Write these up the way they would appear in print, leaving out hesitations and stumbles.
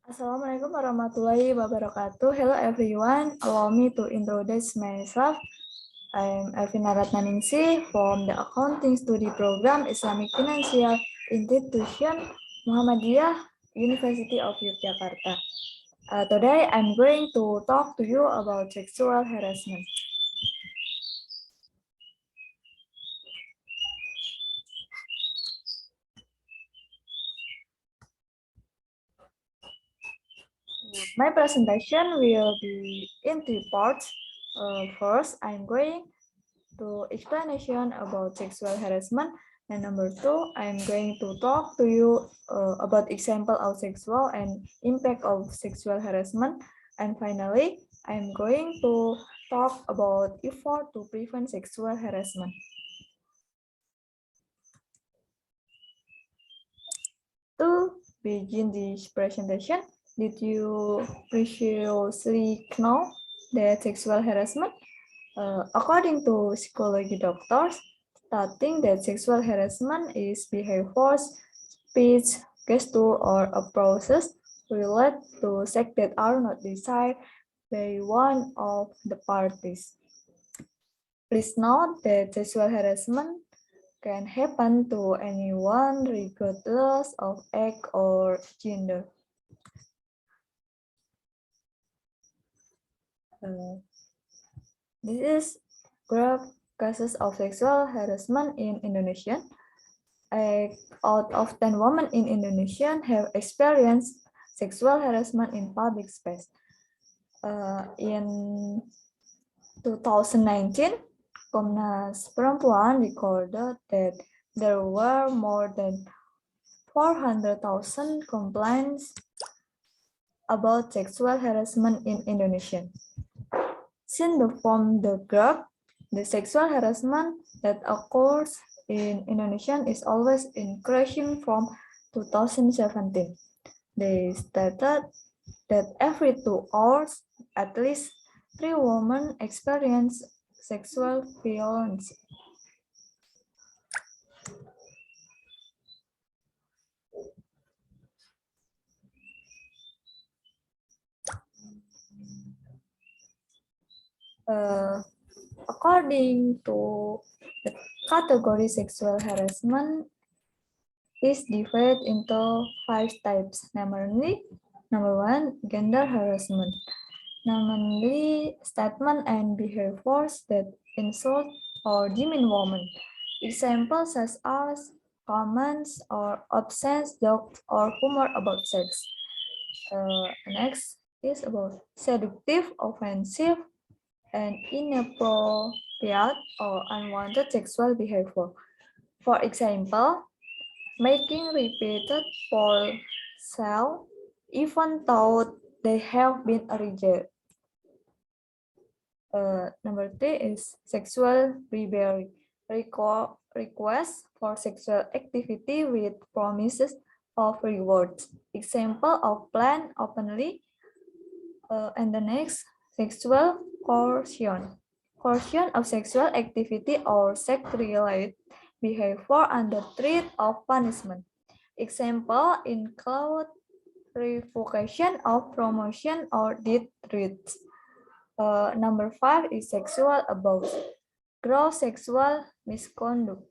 Assalamualaikum warahmatullahi wabarakatuh. Hello everyone. Allow me to introduce myself. I'm Elvina Ratnaningsih from the Accounting Study Program Islamic Financial Institution Muhammadiyah University of Yogyakarta. Today I'm going to talk to you about sexual harassment. My presentation will be in three parts. First, I'm going to explanation about sexual harassment, and number two, I'm going to talk to you about example of sexual and impact of sexual harassment, and finally, I'm going to talk about effort to prevent sexual harassment. To begin this presentation, did you previously know that sexual harassment? According to psychology doctors, stating that sexual harassment is behaviors, speech, gesture, or approaches related to sex that are not desired by one of the parties. Please note that sexual harassment can happen to anyone regardless of age or gender. This is graph cases of sexual harassment in Indonesia. Out of 10 women in Indonesia have experienced sexual harassment in public space. In 2019, Komnas Perempuan recorded that there were more than 400,000 complaints about sexual harassment in Indonesia. Seen from the graph, the sexual harassment that occurs in Indonesia is always increasing from 2017. They stated that every 2 hours, at least 3 women experience sexual violence. According to the category sexual harassment is divided into 5 types, namely, number 1, gender harassment, namely statement and behaviors that insult or demean women. Examples such as comments or obscene jokes or humor about sex. Next is about seductive, offensive, and inappropriate or unwanted sexual behavior. For example, making repeated polls even though they have been rejected. Number 3 is sexual bribery, request for sexual activity with promises of rewards. Example of plan openly. And the next, sexual coercion. Coercion of sexual activity or sex-related behavior under threat of punishment. Example include revocation of promotion or death threats. Number 5 is sexual abuse. Gross sexual misconduct,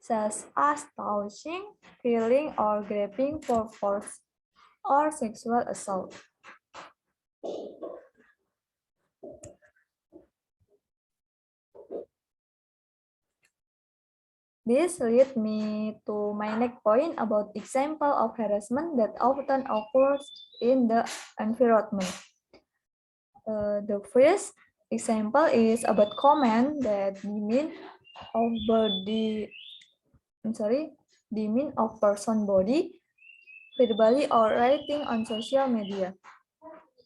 such as touching, feeling, or grabbing for force, or sexual assault. This leads me to my next point about example of harassment that often occurs in the environment. The first example is about comment that demean of person body, verbally or writing on social media.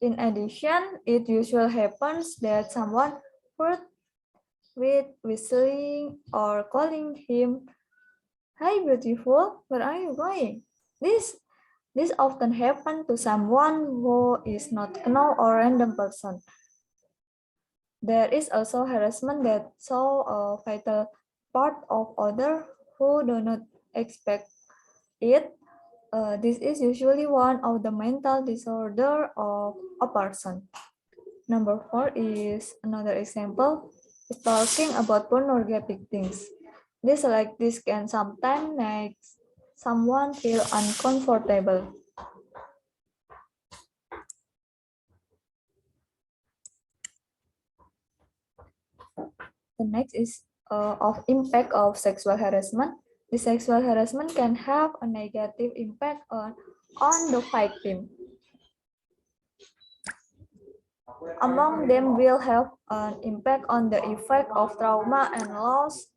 In addition, it usually happens that someone flirts with whistling or calling him, "Hi beautiful, where are you going?" This often happens to someone who is not known or random person. There is also harassment that shows a vital part of others who do not expect it. This is usually one of the mental disorder of a person. Number 4 is another example, is talking about pornographic things. This like this can sometimes make someone feel uncomfortable. The next is of impact of sexual harassment. The sexual harassment can have a negative impact on the victim. Among them will have an impact on the effect of trauma and loss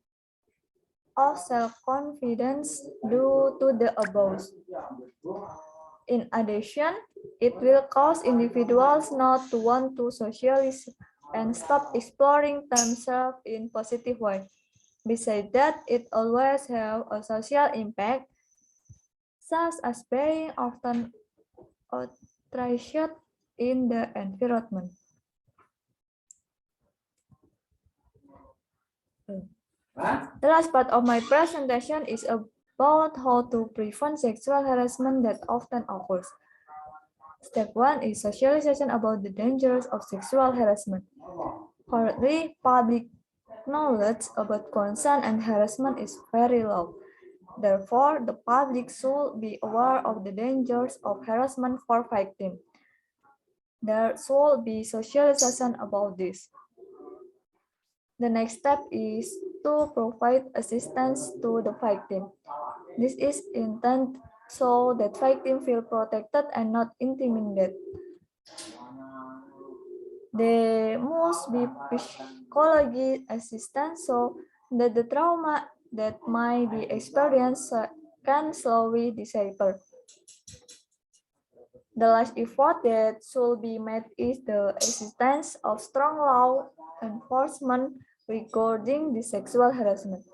of self-confidence due to the abuse. In addition, it will cause individuals not to want to socialize and stop exploring themselves in positive way. Besides that, it always have a social impact, such as being often ostracized in the environment. The last part of my presentation is about how to prevent sexual harassment that often occurs. Step 1 is socialization about the dangers of sexual harassment. Currently, public knowledge about consent and harassment is very low. Therefore, the public should be aware of the dangers of harassment for victims. There should be socialization about this. The next step is to provide assistance to the victim. This is intended so that victims feel protected and not intimidated. There must be psychology assistance so that the trauma that might be experienced can slowly disappear. The last effort that should be made is the existence of strong law enforcement regarding the sexual harassment.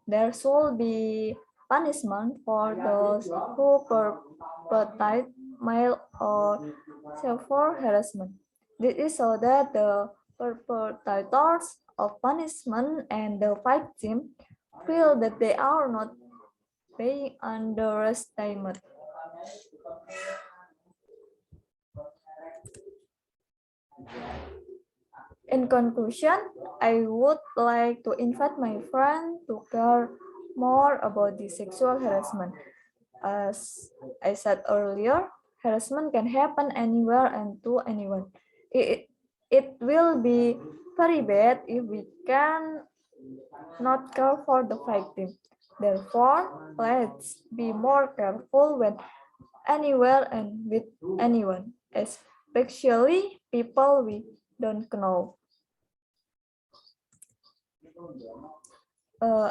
There should be punishment for those who perpetrate male or severe harassment. This is so that the perpetrators of punishment and the victim feel that they are not being underestimated. In conclusion, I would like to invite my friend to care more about the sexual harassment. As I said earlier, harassment can happen anywhere and to anyone. It will be very bad if we can not care for the victim. Therefore, let's be more careful when anywhere and with anyone, especially people we don't know.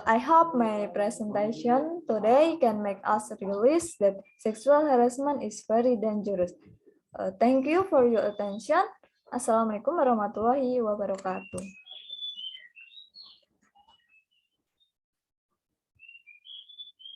I hope my presentation today can make us realize that sexual harassment is very dangerous. Thank you for your attention. Assalamualaikum warahmatullahi wabarakatuh.